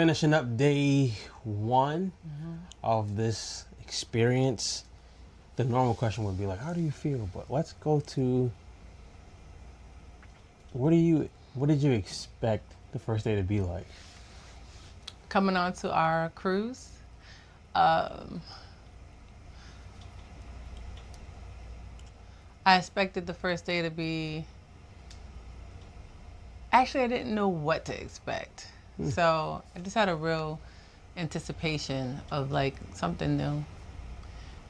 Finishing up day one of this experience. The normal question would be like, how do you feel? But let's go to, what did you expect the first day to be like? Coming on to our cruise, I expected the first day to be, actually I didn't know what to expect. So I just had a real anticipation of like something new.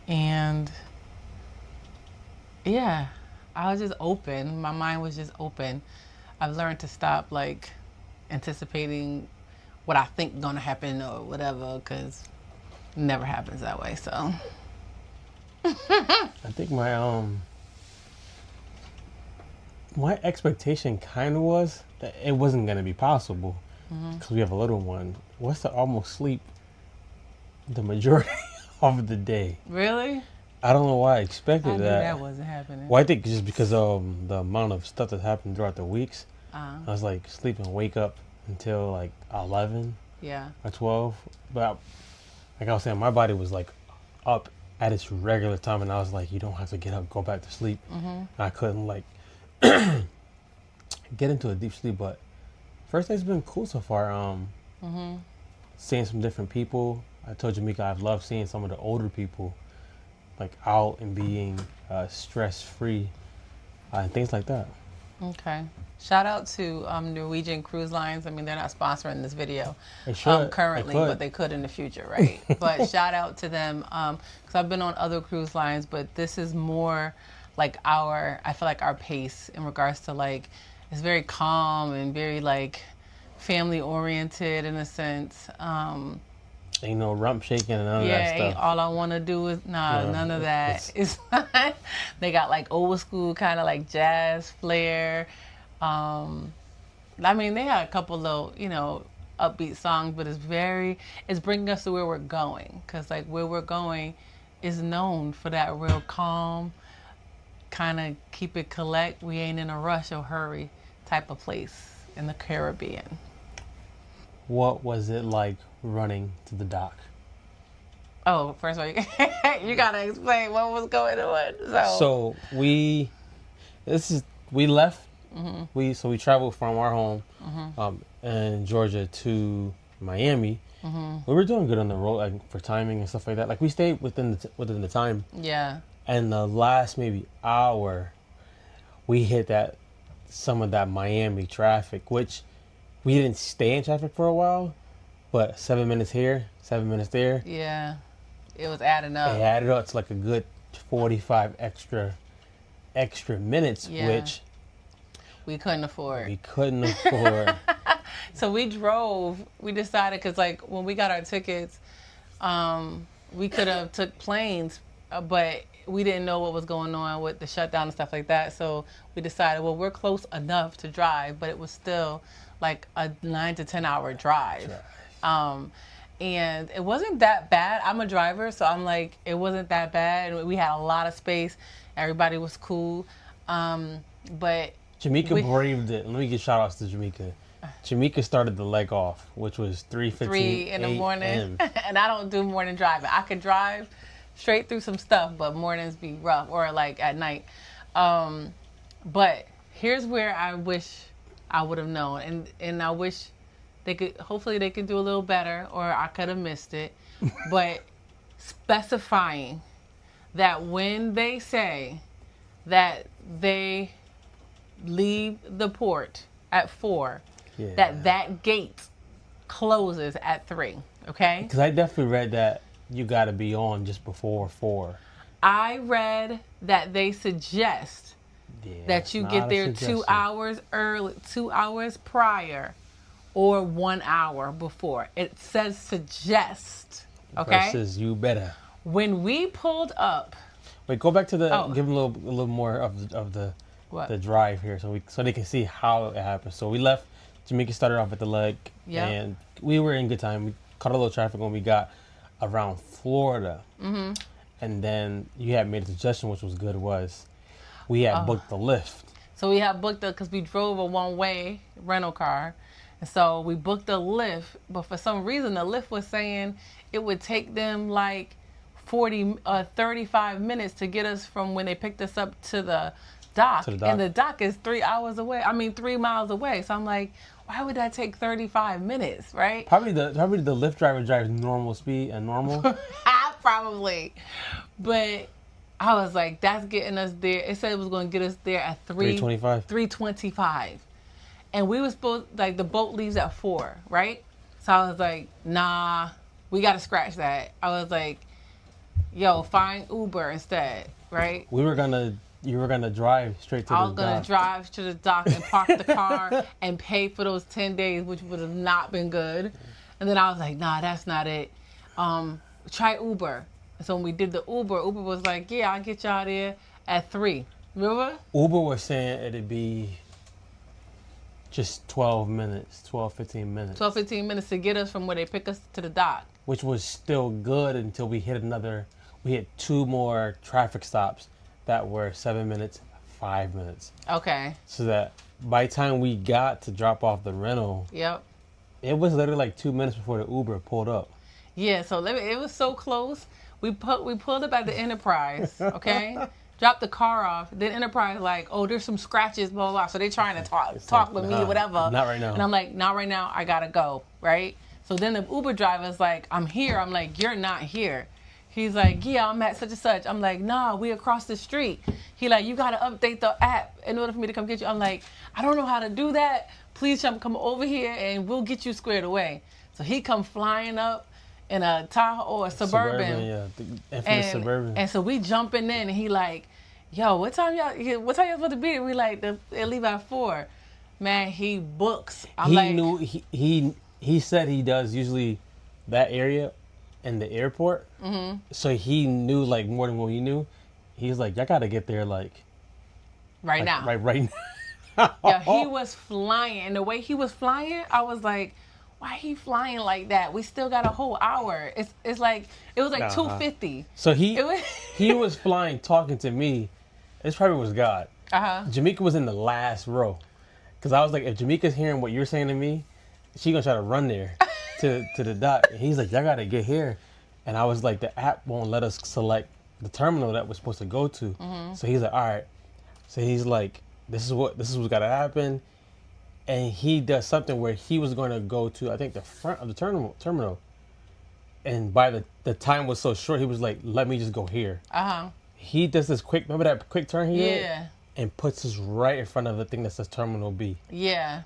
And yeah, I was just open. My mind was just open. I've learned to stop like anticipating what I think gonna happen or whatever, because it never happens that way. So I think my expectation kind of was that it wasn't going to be possible because we have a little one. Was to almost sleep the majority of the day. really, I don't know why I expected I knew that. that wasn't happening. Well, I think just because of the amount of stuff that happened throughout the weeks. I was like sleep and wake up until like 11 Yeah. or 12. But like I was saying, my body was like up at its regular time, and I was like, you don't have to get up, go back to sleep. And I couldn't like get into a deep sleep. But first day's been cool so far. Seeing some different people. I told Jamaica I've loved seeing some of the older people like out and being stress free and things like that. Okay. Shout out to Norwegian Cruise Lines. I mean, they're not sponsoring this video They should. currently, They could. but they could in the future, right? But shout out to them because I've been on other cruise lines, but this is more like I feel like our pace in regards to like, it's very calm and very like family oriented in a sense. Ain't no rump shaking and none of that Ain't stuff. all I want to do is none of that. It's they got like old school kind of like jazz flair. I mean, they had a couple little, upbeat songs, but it's bringing us to where we're going. Cause like where we're going is known for that real calm, kind of keep it collect. We ain't in a rush or hurry type of place in the Caribbean. What was it like running to the dock? Oh, first of all, you gotta explain what was going on. So we left. We traveled from our home in Georgia to Miami. We were doing good on the road, like for timing and stuff like that. Like we stayed within the time. Yeah. And the last maybe hour, we hit some of that Miami traffic, which we didn't stay in traffic for a while, but 7 minutes here, 7 minutes there. Yeah. It was adding up. It added up to like a good 45 extra minutes, which we couldn't afford. So we decided, because like when we got our tickets, we could have took planes, but we didn't know what was going on with the shutdown and stuff like that. So we decided, well, we're close enough to drive, but it was still like a 9 to 10 hour drive. And it wasn't that bad. I'm a driver, so I'm like, it wasn't that bad. And we had a lot of space. Everybody was cool. But Jamaica braved it. Let me give shout outs to Jamaica. Jamaica started the leg off, which was 3:15 3 in the morning. And I don't do morning driving. I could drive straight through some stuff, but mornings be rough, or like at night. But here's where I wish I would have known, and I wish hopefully they could do a little better, or I could have missed it. But specifying that when they say that they leave the port at 4, that gate closes at 3. Okay? Because I definitely read that you got to be on just before 4. I read that they suggest that you get there 2 hours early, 2 hours prior, or 1 hour before. It says suggest. Okay. Versus you better. When we pulled up. Wait, go back to give them a little more of the drive here, so they can see how it happened. So we left. Jamaica started off at the leg, and we were in good time. We caught a little traffic when we got around Florida, and then you had made a suggestion, which was good. We had booked the lift. So we had booked because we drove a one-way rental car, And so we booked a Lyft, but for some reason the Lyft was saying it would take them like 35 minutes to get us from when they picked us up to the dock. And the dock is 3 miles away. So I'm like, why would that take 35 minutes, right? Probably the Lyft driver drives normal speed and normal. Probably. But I was like, that's getting us there. It said it was going to get us there at 3:25. And we were supposed, like, the boat leaves at 4, right? So I was like, nah, we got to scratch that. I was like, yo, find Uber instead, right? You were gonna drive straight to the dock. I was gonna drive to the dock and park the car and pay for those 10 days, which would have not been good. And then I was like, nah, that's not it. Try Uber. So when we did the Uber was like, yeah, I'll get y'all there at 3. Remember? Uber was saying it'd be just 12 minutes, 15 minutes. 15 minutes to get us from where they pick us to the dock. Which was still good until we hit 2 more traffic stops that were 7 minutes, 5 minutes. Okay. So that by the time we got to drop off the rental, yep, it was literally like 2 minutes before the Uber pulled up. Yeah, so it was so close. We pulled up at the Enterprise, okay? Dropped the car off. Then Enterprise like, oh, there's some scratches, blah, blah, blah. So they trying to talk with me, whatever. Not right now. And I'm like, not right now. I got to go, right? So then the Uber driver's like, I'm here. I'm like, you're not here. He's like, yeah, I'm at such and such. I'm like, nah, we across the street. He like, you got to update the app in order for me to come get you. I'm like, I don't know how to do that. Please come over here and we'll get you squared away. So he come flying up in a Tahoe or a Suburban. Yeah, the infamous Suburban. And so we jumping in and he like, yo, what time y'all supposed to be? We like, they leave at 4. Man, he books. He said he does usually that area in the airport. Mm-hmm. So he knew like more than what we knew. He's like, y'all gotta get there like right now. Right now. Yeah, he was flying. And the way he was flying, I was like, why he flying like that? We still got a whole hour. It's like, it was like 2:50. So he was flying talking to me. This probably was God. Jamaica was in the last row. Because I was like, if Jamaica's hearing what you're saying to me, she gonna try to run there to the dock. And he's like, y'all gotta get here. And I was like, the app won't let us select the terminal that we're supposed to go to. Mm-hmm. So he's like, all right. So he's like, this is what's gotta happen. And he does something where he was going to go to, I think, the front of the terminal. And by the time was so short, he was like, let me just go here. He does this remember that quick turn he did? And puts us right in front of the thing that says Terminal B. Yeah.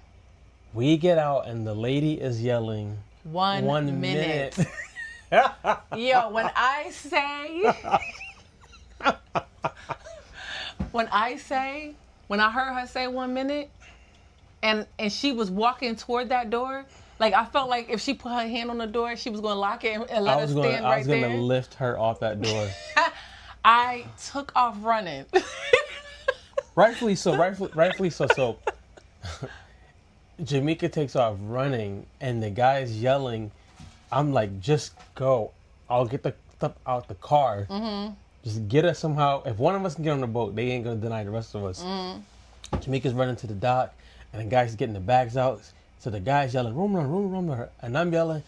We get out and the lady is yelling, one minute. Yo, when I heard her say 1 minute, and she was walking toward that door, like I felt like if she put her hand on the door, she was going to lock it and let us stand right there. I was going to lift her off that door. I took off running. Rightfully so. So Jamaica takes off running, and the guy's yelling. I'm like, just go. I'll get the stuff out the car. Mm-hmm. Just get us somehow. If one of us can get on the boat, they ain't going to deny the rest of us. Mm-hmm. Jamaica's running to the dock, and the guy's getting the bags out. So the guy's yelling, room number. And I'm yelling,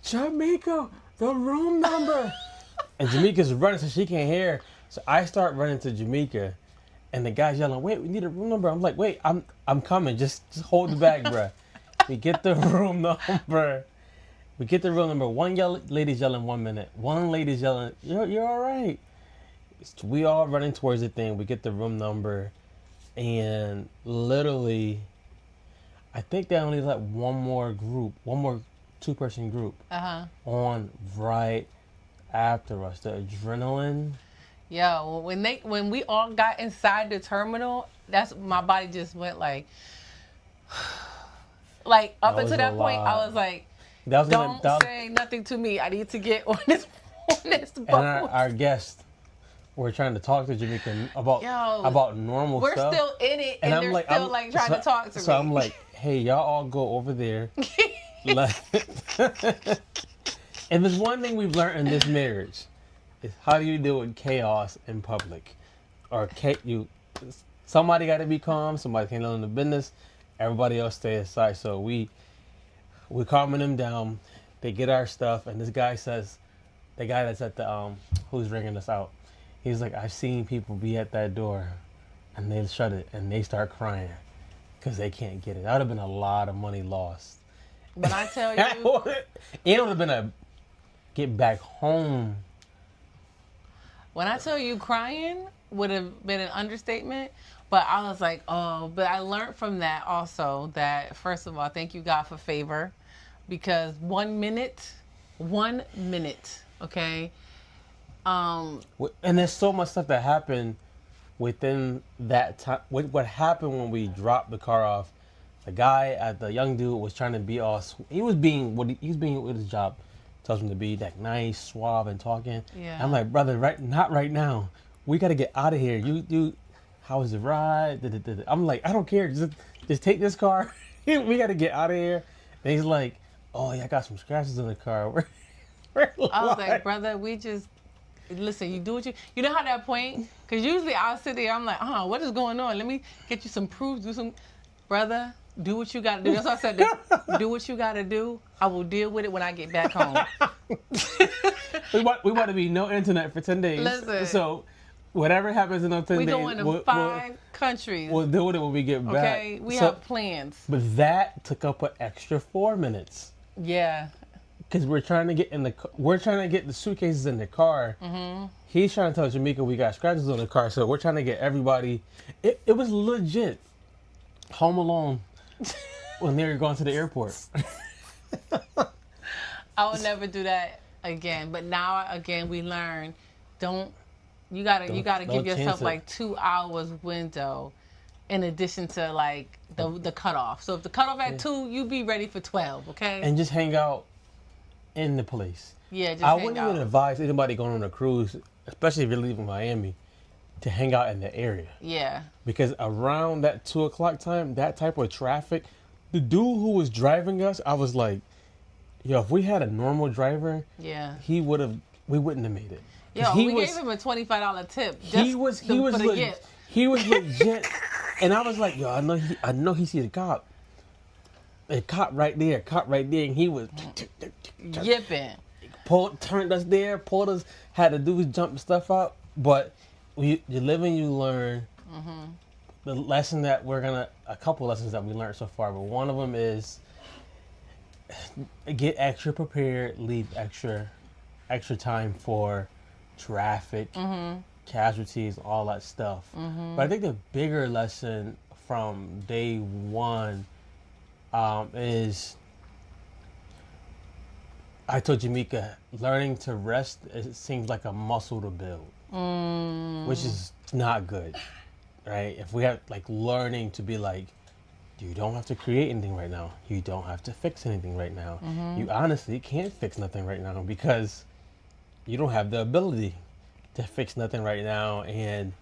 Jamaica, the room number. And Jamaica's running so she can't hear. So I start running to Jamaica. And the guy's yelling, wait, we need a room number. I'm like, wait, I'm coming. Just hold the bag, bruh. We get the room number. One lady's yelling 1 minute. One lady's yelling, you're all right. We all running towards the thing. We get the room number. And literally, I think they only let one more 2-person group on right after us. The adrenaline. Yeah, when we all got inside the terminal, my body just went like up until that point, I was like, don't say nothing to me. I need to get on this boat. And our guests were trying to talk to Jamaica about normal we're stuff. We're still in it, and they're still trying to talk to me. So I'm like, hey, y'all all go over there. And there's one thing we've learned in this marriage. Is how do you deal with chaos in public? Or somebody got to be calm, somebody can handle the business, everybody else stay aside. So we we're calming them down. They get our stuff, and this guy says, the guy that's at the who's ringing us out, he's like, I've seen people be at that door, and they shut it, and they start crying because they can't get it. That would have been a lot of money lost. When I tell you, it would have been a get back home. When I tell you crying would have been an understatement, but I was like, oh, but I learned from that also that, first of all, thank you, God, for favor, because 1 minute, okay? And there's so much stuff that happened within that time. What happened when we dropped the car off, the young dude was trying to be all, he was being with his job. Tells him to be like nice, suave, and talking. Yeah. I'm like, brother, not right now. We got to get out of here. You, how was the ride? I'm like, I don't care. Just take this car. We got to get out of here. And he's like, oh yeah, I got some scratches in the car. I was like, brother, we just listen. You do what you know how that point? Because usually I'll sit there. I'm like, what is going on? Let me get you some proof. Brother. Do what you got to do. That's what I said. Do what you got to do. I will deal with it when I get back home. we want to be no internet for 10 days. Listen. So whatever happens in those 10 days. We going to 5 countries. We'll deal with it when we get back. Okay? We have plans. But that took up an extra 4 minutes. Yeah. Because we're trying to get the suitcases in the car. Mm-hmm. He's trying to tell Jamaica we got scratches on the car. So we're trying to get everybody. It was legit. Home Alone. When they were going to the airport. I would never do that again. But now again we learn, you gotta give yourself like 2 hours window in addition to like the cutoff. So if the cutoff at 2, you be ready for 12, okay? And just hang out in the place. Yeah, just I wouldn't even advise anybody going on a cruise, especially if you're leaving Miami, to hang out in the area. Yeah. Because around that 2 o'clock time, that type of traffic, the dude who was driving us, I was like, yo, if we had a normal driver, we wouldn't have made it. Yo, we gave him a $25 tip. He was legit. And I was like, yo, I know he see the cop. A cop right there, and he was yipping. Turned us there, pulled us, had to do his jump stuff out. But you live and you learn. Mm-hmm. The lesson that a couple lessons that we learned so far, but one of them is get extra prepared, leave extra time for traffic, casualties, all that stuff. Mm-hmm. But I think the bigger lesson from day one is, I told Jamaica, learning to rest, it seems like a muscle to build, which is not good. Right? If we have like learning to be like, you don't have to create anything right now. You don't have to fix anything right now. Mm-hmm. You honestly can't fix nothing right now because you don't have the ability to fix nothing right now. And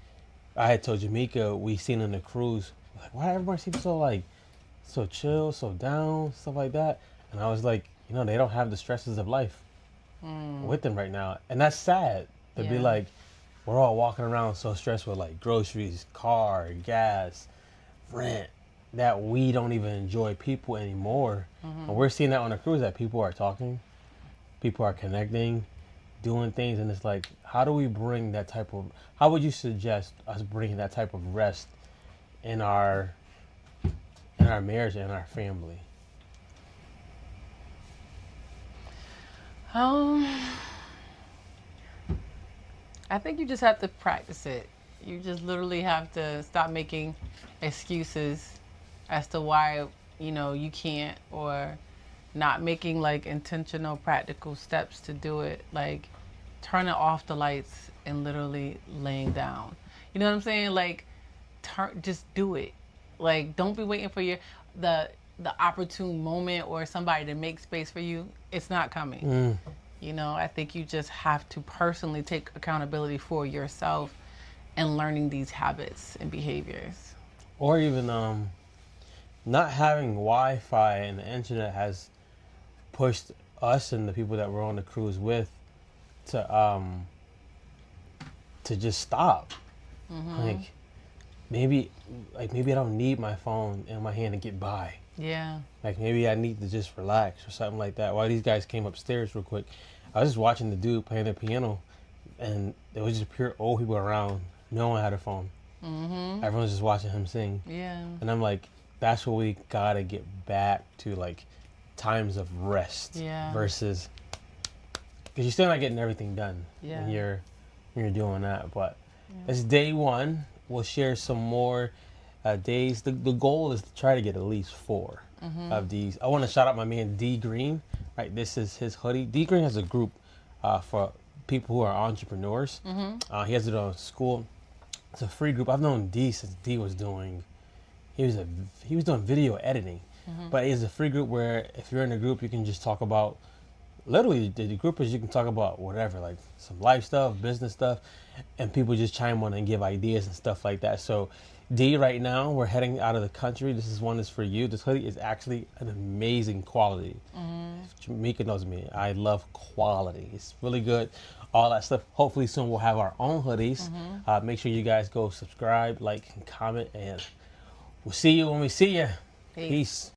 I had told Jamaica, we seen on the cruise, like, why everybody seems so chill, so down, stuff like that. And I was like, they don't have the stresses of life with them right now. And that's sad to be like, we're all walking around so stressed with like groceries, car, gas, rent, that we don't even enjoy people anymore. Mm-hmm. And we're seeing that on the cruise, that people are talking, people are connecting, doing things. And it's like, how do we bring that type of, how would you suggest us bringing that type of rest in our marriage and our family? I think you just have to practice it. You just literally have to stop making excuses as to why, you can't, or not making like intentional practical steps to do it. Like turning off the lights and literally laying down. You know what I'm saying? Like just do it. Like don't be waiting for the opportune moment or somebody to make space for you. It's not coming. I think you just have to personally take accountability for yourself and learning these habits and behaviors. Or even not having Wi-Fi and the internet has pushed us and the people that we're on the cruise with to just stop. Mm-hmm. Maybe I don't need my phone in my hand to get by. Yeah. Like maybe I need to just relax or something like that. While these guys came upstairs real quick, I was just watching the dude playing the piano, and there was just pure old people around. No one had a phone. Mm-hmm. Everyone's just watching him sing. Yeah. And I'm like, that's what we gotta get back to, like times of rest. Yeah. Versus, because you're still not getting everything done. Yeah. When you're doing that. But it's day one. We'll share some more days. The goal is to try to get at least 4 of these. I want to shout out my man D Green. Right, this is his hoodie. D Green has a group for people who are entrepreneurs. He has it on school. It's a free group. I've known D since D was doing. He was doing video editing, but it's a free group where if you're in a group, you can just talk about. Literally, the group is you can talk about whatever, like some life stuff, business stuff, and people just chime on and give ideas and stuff like that. So, D, right now we're heading out of the country. This is one that's for you. This hoodie is actually an amazing quality. Jamaica knows me. I love quality. It's really good. All that stuff. Hopefully soon we'll have our own hoodies. Make sure you guys go subscribe, like, and comment, and we'll see you when we see you. Peace.